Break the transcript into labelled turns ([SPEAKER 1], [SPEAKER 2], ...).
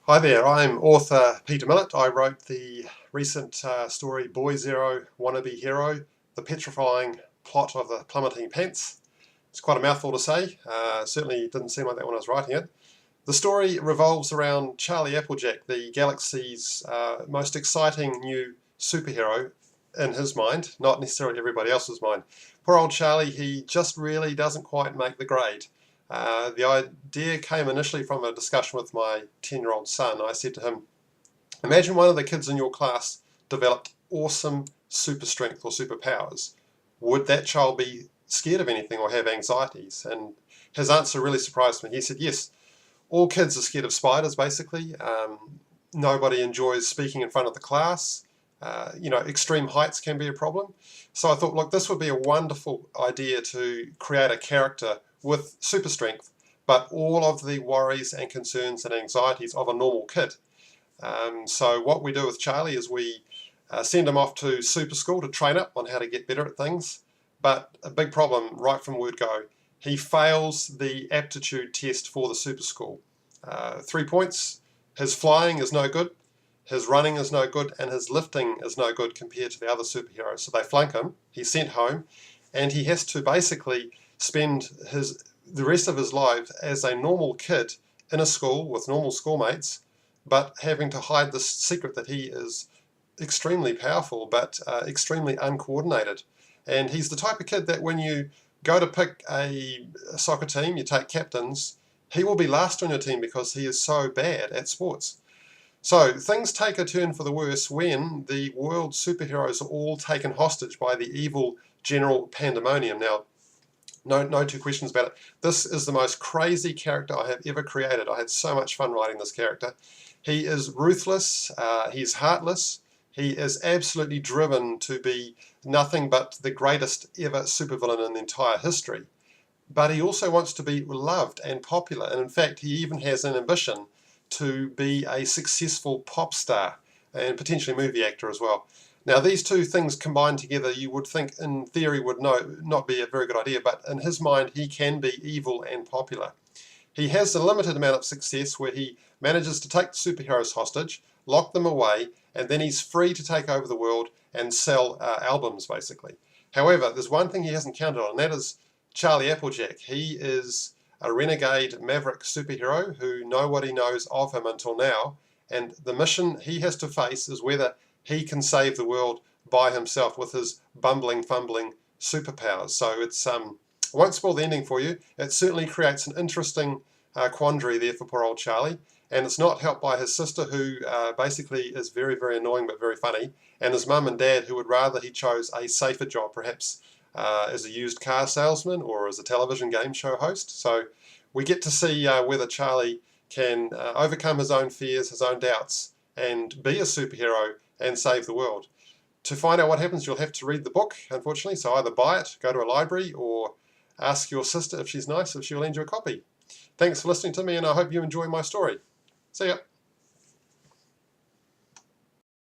[SPEAKER 1] Hi there, I'm author Peter Millett. I wrote the recent story Boy Zero, Wannabe Hero, the petrifying plot of the plummeting pants. It's quite a mouthful to say, certainly didn't seem like that when I was writing it. The story revolves around Charlie Applejack, the galaxy's most exciting new superhero in his mind, not necessarily everybody else's mind. Poor old Charlie, he just really doesn't quite make the grade. The idea came initially from a discussion with my 10-year-old son. I said to him, imagine one of the kids in your class developed awesome super strength or superpowers. Would that child be scared of anything or have anxieties? And his answer really surprised me. He said, yes, all kids are scared of spiders, basically. Nobody enjoys speaking in front of the class. Extreme heights can be a problem. So I thought, look, this would be a wonderful idea to create a character with super strength, but all of the worries and concerns and anxieties of a normal kid. So what we do with Charlie is we send him off to super school to train up on how to get better at things. But a big problem right from word go, he fails the aptitude test for the super school. 3 points, his flying is no good, his running is no good, and his lifting is no good compared to the other superheroes. So they flunk him, he's sent home, and he has to basically spend the rest of his life as a normal kid in a school with normal schoolmates, but having to hide the secret that he is extremely powerful but extremely uncoordinated. And he's the type of kid that when you go to pick a soccer team, you take captains, he will be last on your team because he is so bad at sports. So things take a turn for the worse when the world superheroes are all taken hostage by the evil General Pandemonium. Now, no two questions about it. This is the most crazy character I have ever created. I had so much fun writing this character. He is ruthless, he's heartless, he is absolutely driven to be nothing but the greatest ever supervillain in the entire history. But he also wants to be loved and popular, and in fact he even has an ambition to be a successful pop star and potentially movie actor as well. Now these two things combined together you would think in theory would not be a very good idea, but in his mind he can be evil and popular. He has a limited amount of success where he manages to take the superheroes hostage, lock them away, and then he's free to take over the world and sell albums basically. However, there's one thing he hasn't counted on, and that is Charlie Applejack. He is a renegade maverick superhero who nobody knows of him until now, and the mission he has to face is whether he can save the world by himself with his bumbling, fumbling superpowers. So it's I won't spoil the ending for you. It certainly creates an interesting quandary there for poor old Charlie, and it's not helped by his sister who basically is very, very annoying but very funny, and his mum and dad who would rather he chose a safer job, perhaps as a used car salesman or as a television game show host. So we get to see whether Charlie can overcome his own fears, his own doubts, and be a superhero and save the world. To find out what happens, you'll have to read the book, unfortunately, so either buy it, go to a library, or ask your sister if she's nice, if she'll lend you a copy. Thanks for listening to me, and I hope you enjoy my story. See ya.